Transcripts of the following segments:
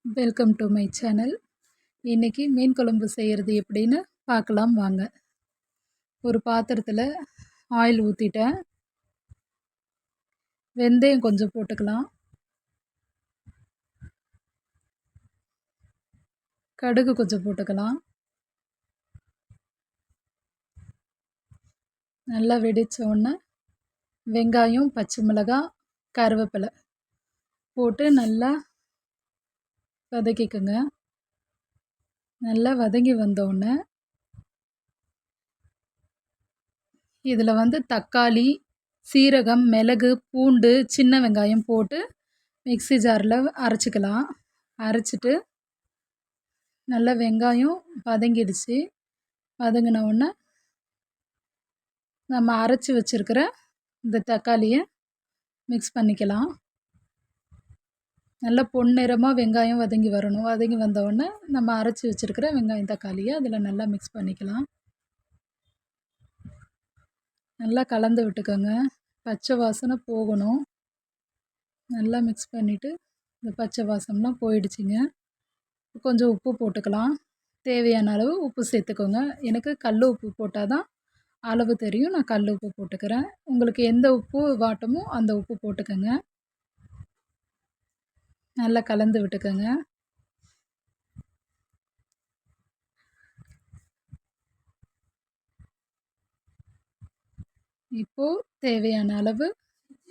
Welcome to my channel. இன்றைக்கி மீன் குழம்பு செய்கிறது எப்படின்னு பார்க்கலாம் வாங்க. ஒரு பாத்திரத்தில் ஆயில் ஊற்றிட்டேன். வெந்தயம் கொஞ்சம் போட்டுக்கலாம். கடுகு கொஞ்சம் போட்டுக்கலாம். நல்லா வெடித்த உடனே வெங்காயம், பச்சை மிளகாய், கருவேப்பிலை போட்டு நல்லா வதக்கிக்கோங்க. நல்லா வதங்கி வந்தோடனே இதில் தக்காளி, சீரகம், மிளகு, பூண்டு, சின்ன வெங்காயம் போட்டு மிக்ஸி ஜாரில் அரைச்சிக்கலாம். அரைச்சிட்டு நல்லா வெங்காயம் வதங்கிடுச்சு. வதங்கின உடனே நம்ம அரைச்சி வச்சுருக்கிற இந்த தக்காளியை மிக்ஸ் பண்ணிக்கலாம். நல்லா பொன்னிறமாக வெங்காயம் வதங்கி வரணும். வதங்கி வந்தவுடனே நம்ம அரைச்சி வச்சுருக்கிற வெங்காயம் தக்காளியை அதில் நல்லா மிக்ஸ் பண்ணிக்கலாம். நல்லா கலந்து விட்டுக்கோங்க. பச்சை வாசனை போகணும். நல்லா மிக்ஸ் பண்ணிவிட்டு இந்த பச்சை வாசம்லாம் போயிடுச்சுங்க. கொஞ்சம் உப்பு போட்டுக்கலாம். தேவையான அளவு உப்பு சேர்த்துக்கோங்க. எனக்கு கல் உப்பு போட்டால் தான் அளவு தெரியும். நான் கல் உப்பு போட்டுக்கிறேன். உங்களுக்கு எந்த உப்பு வாட்டமோ அந்த உப்பு போட்டுக்கோங்க. நல்லா கலந்து விட்டுக்கோங்க. இப்போது தேவையான அளவு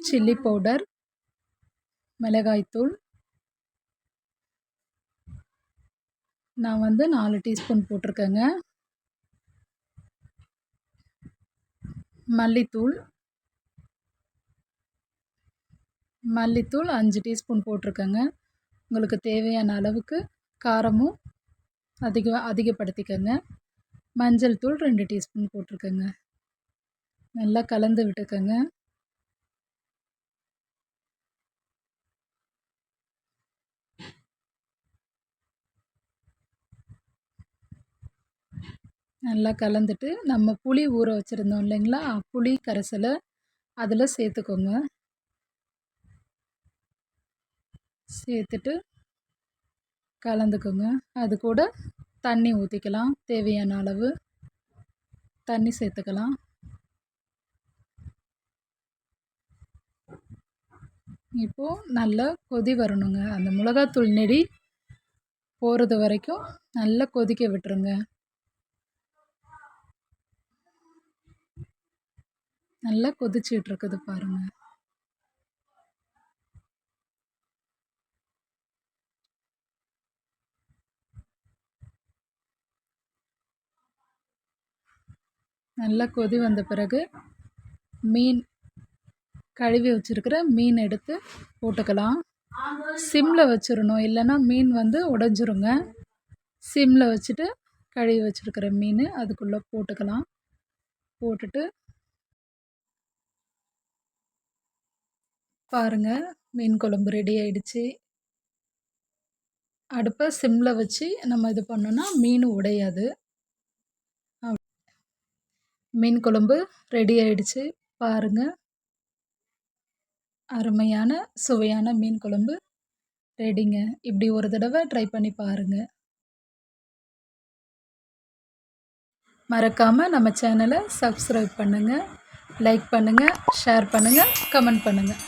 சில்லி பவுடர், மிளகாய்த்தூள் நான் 4 டீஸ்பூன் போட்டிருக்கேங்க. மல்லித்தூள் 5 டீஸ்பூன் போட்டிருக்கேங்க. உங்களுக்கு தேவையான அளவுக்கு காரமும் அதிகப்படுத்திக்கோங்க. மஞ்சள் தூள் 2 டீஸ்பூன் போட்டிருக்கேங்க. நல்லா கலந்து விட்டுக்கோங்க. நல்லா கலந்துட்டு நம்ம புளி ஊற வச்சுருந்தோம் இல்லைங்களா, புளி கரைசலை அதில் சேர்த்துக்கோங்க. சேர்த்துட்டு கலந்துக்கோங்க. அது கூட தண்ணி ஊற்றிக்கலாம். தேவையான அளவு தண்ணி சேர்த்துக்கலாம். இப்போது நல்லா கொதி வரணுங்க. அந்த மிளகாத்தூள் நெடி போகிறது வரைக்கும் நல்லா கொதிக்க விட்டுருங்க. நல்லா கொதிச்சிட்டு இருக்குது பாருங்கள். நல்லா கொதி வந்த பிறகு கழுவி வச்சுருக்கிற மீன் எடுத்து போட்டுக்கலாம். சிம்மில் வச்சிடணும், இல்லைன்னா மீன் உடைஞ்சிருங்க. சிம்மில் வச்சுட்டு கழுவி வச்சுருக்கிற மீன் அதுக்குள்ளே போட்டுக்கலாம். போட்டுட்டு பாருங்கள், மீன் குழம்பு ரெடி ஆயிடுச்சு. அடுப்பை சிம்மில் வச்சு நம்ம இது பண்ணோன்னா மீன் உடையாது. மீன் குழம்பு ரெடி ஆயிடுச்சு பாருங்கள். அருமையான சுவையான மீன் குழம்பு ரெடிங்க. இப்படி ஒரு தடவை ட்ரை பண்ணி பாருங்கள். மறக்காமல் நம்ம சேனலை சப்ஸ்கிரைப் பண்ணுங்கள், லைக் பண்ணுங்கள், ஷேர் பண்ணுங்கள், கமெண்ட் பண்ணுங்கள்.